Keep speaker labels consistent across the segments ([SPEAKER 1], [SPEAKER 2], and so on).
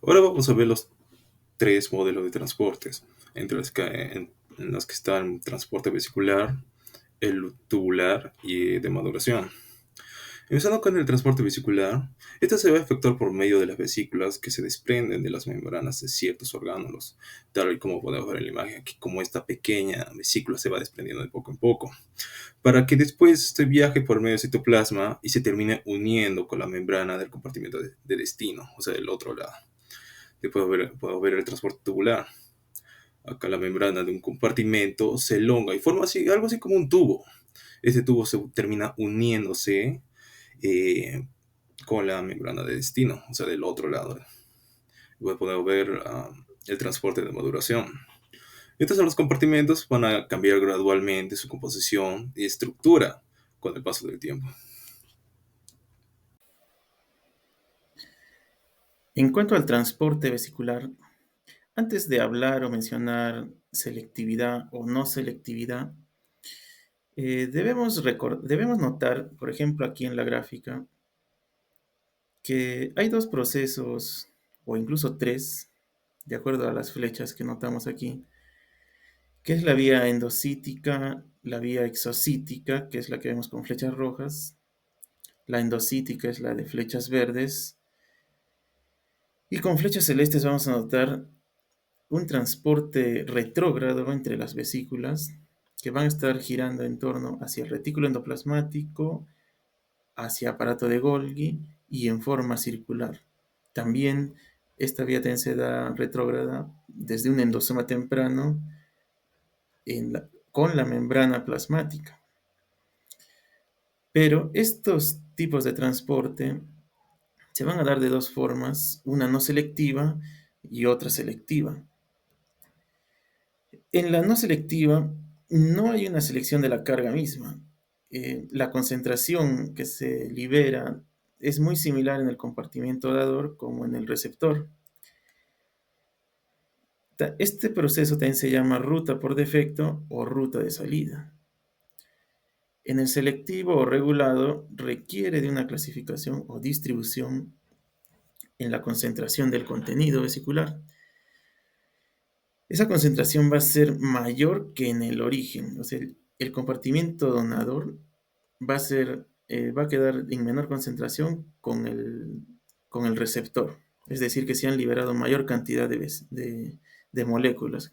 [SPEAKER 1] Ahora vamos a ver los tres modelos de transportes, en los que están transporte vesicular, el tubular y de maduración. Empezando con el transporte vesicular, este se va a efectuar por medio de las vesículas que se desprenden de las membranas de ciertos orgánulos, tal y como podemos ver en la imagen aquí, como esta pequeña vesícula se va desprendiendo de poco en poco, para que después este viaje por medio del citoplasma y se termine uniendo con la membrana del compartimento de destino, o sea, del otro lado. Después puedo ver el transporte tubular. Acá la membrana de un compartimento se elonga y forma así, algo así como un tubo. Este tubo se termina uniéndose eh, con la membrana de destino, o sea, del otro lado. Voy a poder ver el transporte de maduración. Estos son los compartimentos, van a cambiar gradualmente su composición y estructura con el paso del tiempo.
[SPEAKER 2] En cuanto al transporte vesicular, antes de hablar o mencionar selectividad o no selectividad, debemos notar, por ejemplo, aquí en la gráfica, que hay dos procesos, o incluso tres, de acuerdo a las flechas que notamos aquí, que es la vía endocítica, la vía exocítica, que es la que vemos con flechas rojas, la endocítica es la de flechas verdes, y con flechas celestes vamos a notar un transporte retrógrado entre las vesículas que van a estar girando en torno hacia el retículo endoplasmático, hacia aparato de Golgi y en forma circular. También esta vía también se da retrógrada desde un endosoma temprano con la membrana plasmática. Pero estos tipos de transporte se van a dar de dos formas, una no selectiva y otra selectiva. En la no selectiva no hay una selección de la carga misma. La concentración que se libera es muy similar en el compartimiento dador como en el receptor. Este proceso también se llama ruta por defecto o ruta de salida. En el selectivo o regulado requiere de una clasificación o distribución en la concentración del contenido vesicular. Esa concentración va a ser mayor que en el origen, o sea, el compartimiento donador va a quedar en menor concentración con el receptor, es decir, que se han liberado mayor cantidad de moléculas.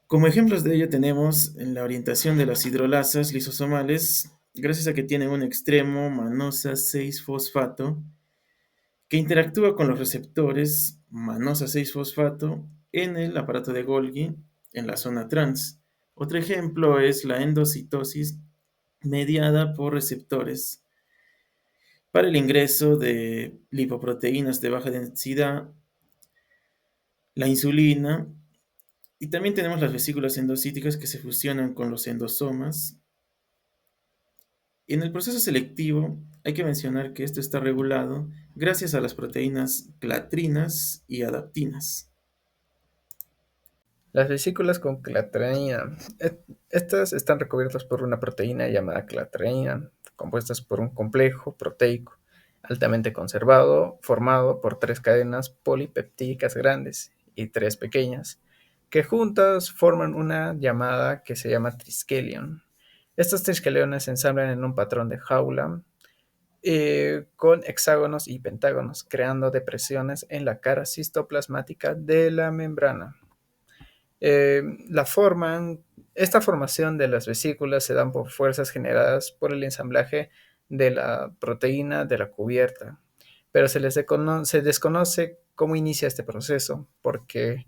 [SPEAKER 2] Como ejemplos de ello tenemos en la orientación de las hidrolasas lisosomales, gracias a que tienen un extremo manosa 6-fosfato, que interactúa con los receptores manosa 6-fosfato en el aparato de Golgi en la zona trans. Otro ejemplo es la endocitosis mediada por receptores para el ingreso de lipoproteínas de baja densidad, la insulina, y también tenemos las vesículas endocíticas que se fusionan con los endosomas. En el proceso selectivo hay que mencionar que esto está regulado gracias a las proteínas clatrinas y adaptinas.
[SPEAKER 3] Las vesículas con clatrina. Estas están recubiertas por una proteína llamada clatrina, compuestas por un complejo proteico altamente conservado, formado por tres cadenas polipeptídicas grandes y tres pequeñas, que juntas forman una llamada que se llama triskelion. Estos triskeliones se ensamblan en un patrón de jaula con hexágonos y pentágonos, creando depresiones en la cara citoplasmática de la membrana. Eh, la forman, esta formación de las vesículas se dan por fuerzas generadas por el ensamblaje de la proteína de la cubierta, pero se desconoce cómo inicia este proceso, porque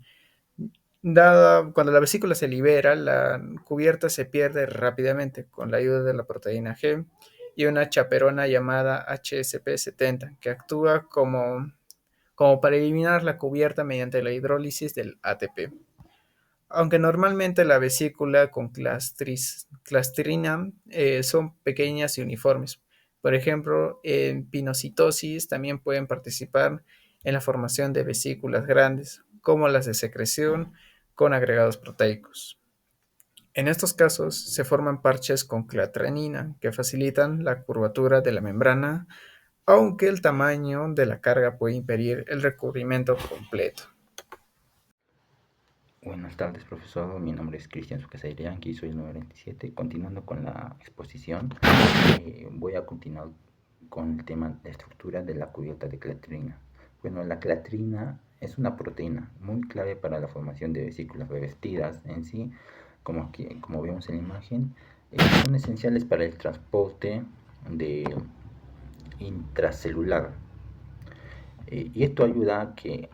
[SPEAKER 3] cuando la vesícula se libera, la cubierta se pierde rápidamente con la ayuda de la proteína G y una chaperona llamada HSP70, que actúa como para eliminar la cubierta mediante la hidrólisis del ATP. Aunque normalmente la vesícula con clastrina son pequeñas y uniformes. Por ejemplo, en pinocitosis también pueden participar en la formación de vesículas grandes, como las de secreción con agregados proteicos. En estos casos se forman parches con clatranina que facilitan la curvatura de la membrana, aunque el tamaño de la carga puede impedir el recubrimiento completo.
[SPEAKER 4] Buenas tardes, profesor. Mi nombre es Cristian Sucasairianqui, soy el número 27. Continuando con la exposición, voy a continuar con el tema de estructura de la cubierta de clatrina. Bueno, la clatrina es una proteína muy clave para la formación de vesículas revestidas en sí, como vemos en la imagen. Son esenciales para el transporte intracelular. Y esto ayuda a que,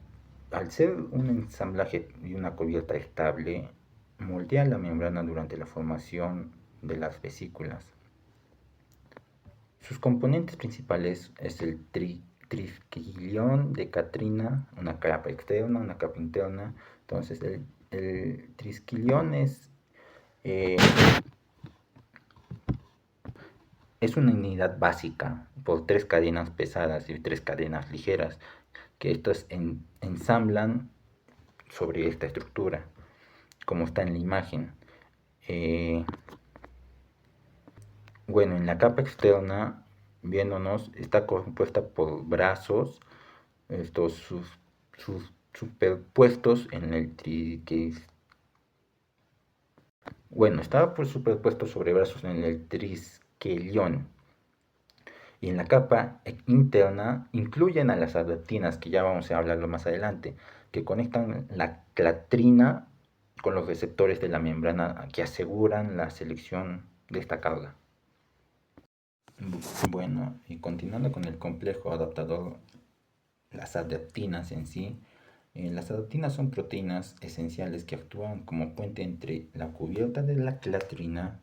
[SPEAKER 4] al ser un ensamblaje y una cubierta estable, moldea la membrana durante la formación de las vesículas. Sus componentes principales es el trisquilión de catrina, una capa externa, una capa interna. Entonces el trisquilión es una unidad básica por 3 cadenas pesadas y 3 cadenas ligeras, que estos ensamblan sobre esta estructura, como está en la imagen. Bueno, en la capa externa, viéndonos, está compuesta por brazos, estos superpuestos en el bueno, estaba superpuesto sobre brazos en el trisquelión. Y en la capa interna incluyen a las adaptinas, que ya vamos a hablarlo más adelante, que conectan la clatrina con los receptores de la membrana que aseguran la selección de esta carga. Bueno, y continuando con el complejo adaptador, las adaptinas en sí. Las adaptinas son proteínas esenciales que actúan como puente entre la cubierta de la clatrina,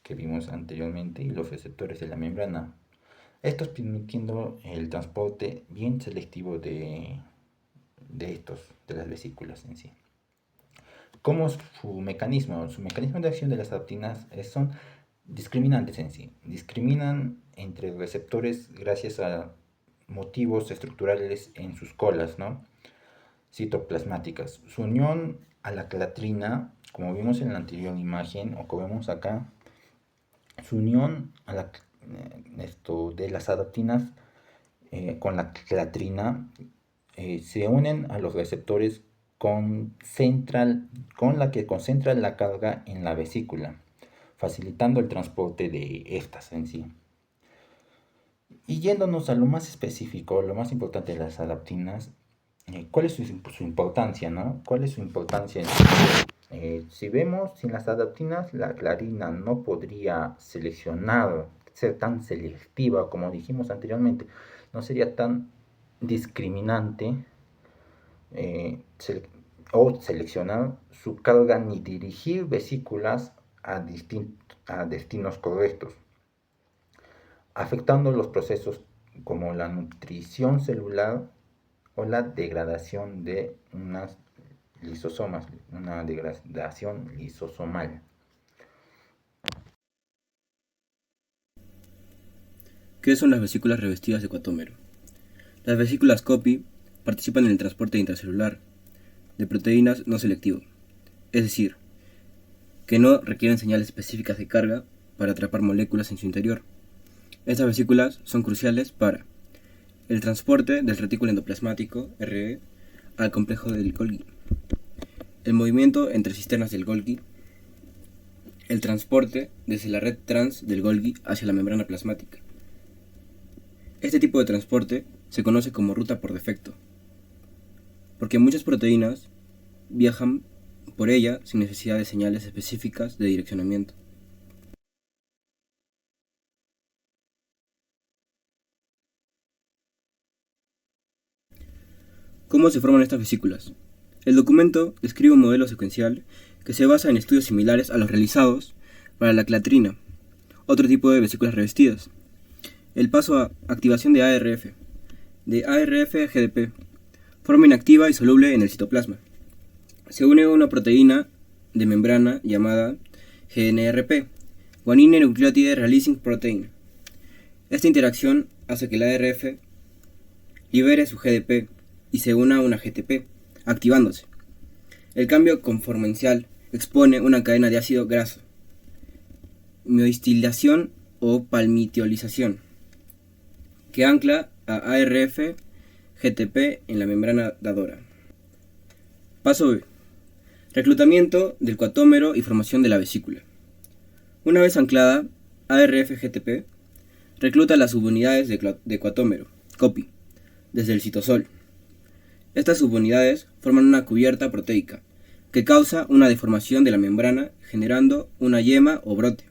[SPEAKER 4] que vimos anteriormente, y los receptores de la membrana. Estos permitiendo el transporte bien selectivo de las vesículas en sí. ¿Cómo es su mecanismo? Su mecanismo de acción de las adaptinas son discriminantes en sí. Discriminan entre receptores gracias a motivos estructurales en sus colas, ¿no?, citoplasmáticas. Su unión a la clatrina, como vimos en la anterior imagen, o como vemos acá, su unión a de las adaptinas con la clatrina se unen a los receptores con la que concentra la carga en la vesícula, facilitando el transporte de estas en sí. Y yéndonos a lo más específico, lo más importante de las adaptinas, ¿cuál es su importancia, no? ¿Cuál es su importancia? Si vemos, sin las adaptinas, la clarina no podría ser tan selectiva como dijimos anteriormente, no sería tan discriminante o seleccionar su carga ni dirigir vesículas a destinos correctos, afectando los procesos como la nutrición celular o la degradación de unas lisosomas, una degradación lisosomal.
[SPEAKER 5] ¿Qué son las vesículas revestidas de cuatómero? Las vesículas Copy participan en el transporte intracelular de proteínas no selectivo, es decir, que no requieren señales específicas de carga para atrapar moléculas en su interior. Estas vesículas son cruciales para el transporte del retículo endoplasmático, RE, al complejo del Golgi, el movimiento entre cisternas del Golgi, el transporte desde la red trans del Golgi hacia la membrana plasmática. Este tipo de transporte se conoce como ruta por defecto, porque muchas proteínas viajan por ella sin necesidad de señales específicas de direccionamiento. ¿Cómo se forman estas vesículas? El documento describe un modelo secuencial que se basa en estudios similares a los realizados para la clatrina, otro tipo de vesículas revestidas. El paso a activación de ARF a GDP, forma inactiva y soluble en el citoplasma. Se une a una proteína de membrana llamada GNRP, Guanine Nucleotide Releasing Protein. Esta interacción hace que la ARF libere su GDP y se una a una GTP, activándose. El cambio conformancial expone una cadena de ácido graso, miodistilación o palmitiolización, que ancla a ARF-GTP en la membrana dadora. Paso B. Reclutamiento del cuatómero y formación de la vesícula. Una vez anclada, ARF-GTP recluta las subunidades de cuatómero, COPI, desde el citosol. Estas subunidades forman una cubierta proteica que causa una deformación de la membrana generando una yema o brote.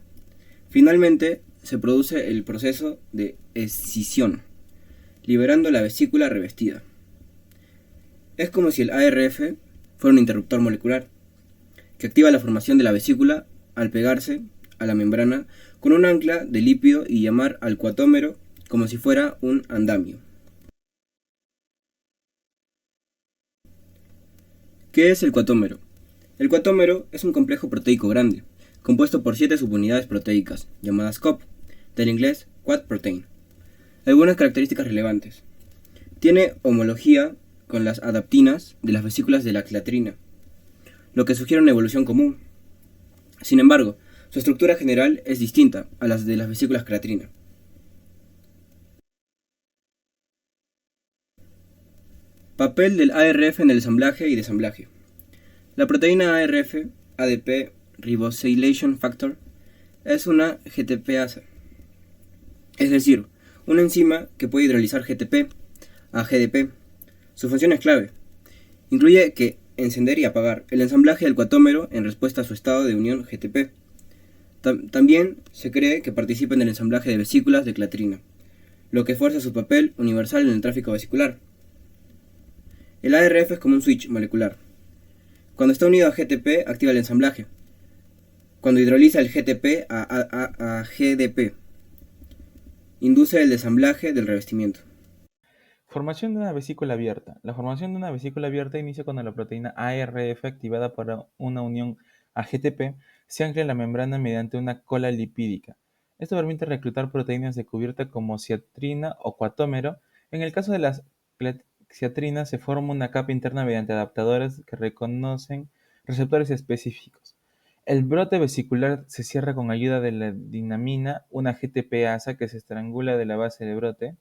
[SPEAKER 5] Finalmente, se produce el proceso de escisión, liberando la vesícula revestida. Es como si el ARF fuera un interruptor molecular que activa la formación de la vesícula al pegarse a la membrana con un ancla de lípido y llamar al cuatómero como si fuera un andamio. ¿Qué es el cuatómero? El cuatómero es un complejo proteico grande, compuesto por 7 subunidades proteicas, llamadas COP, del inglés Quad Protein. Algunas características relevantes. Tiene homología con las adaptinas de las vesículas de la clatrina, lo que sugiere una evolución común. Sin embargo, su estructura general es distinta a las de las vesículas clatrina. Papel del ARF en el ensamblaje y desamblaje. La proteína ARF, ADP Ribosylation Factor, es una GTPasa, es decir, una enzima que puede hidrolizar GTP a GDP. Su función es clave. Incluye que encender y apagar el ensamblaje del cuatómero en respuesta a su estado de unión GTP. También se cree que participa en el ensamblaje de vesículas de clatrina, lo que fuerza su papel universal en el tráfico vesicular. El ARF es como un switch molecular. Cuando está unido a GTP, activa el ensamblaje. Cuando hidroliza el GTP a GDP, induce el desamblaje del revestimiento.
[SPEAKER 6] Formación de una vesícula abierta. La formación de una vesícula abierta inicia cuando la proteína ARF, activada por una unión a GTP, se ancla en la membrana mediante una cola lipídica. Esto permite reclutar proteínas de cubierta como ciatrina o cuatómero. En el caso de las ciatrinas, se forma una capa interna mediante adaptadores que reconocen receptores específicos. El brote vesicular se cierra con ayuda de la dinamina, una GTPasa que se estrangula de la base de brote.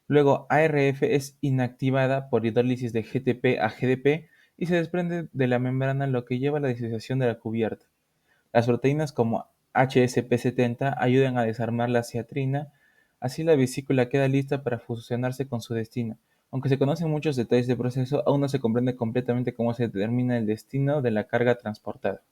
[SPEAKER 6] Luego, ARF es inactivada por hidrólisis de GTP a GDP y se desprende de la membrana, lo que lleva a la disociación de la cubierta. Las proteínas como HSP70 ayudan a desarmar la ciatrina, así la vesícula queda lista para fusionarse con su destino. Aunque se conocen muchos detalles del proceso, aún no se comprende completamente cómo se determina el destino de la carga transportada.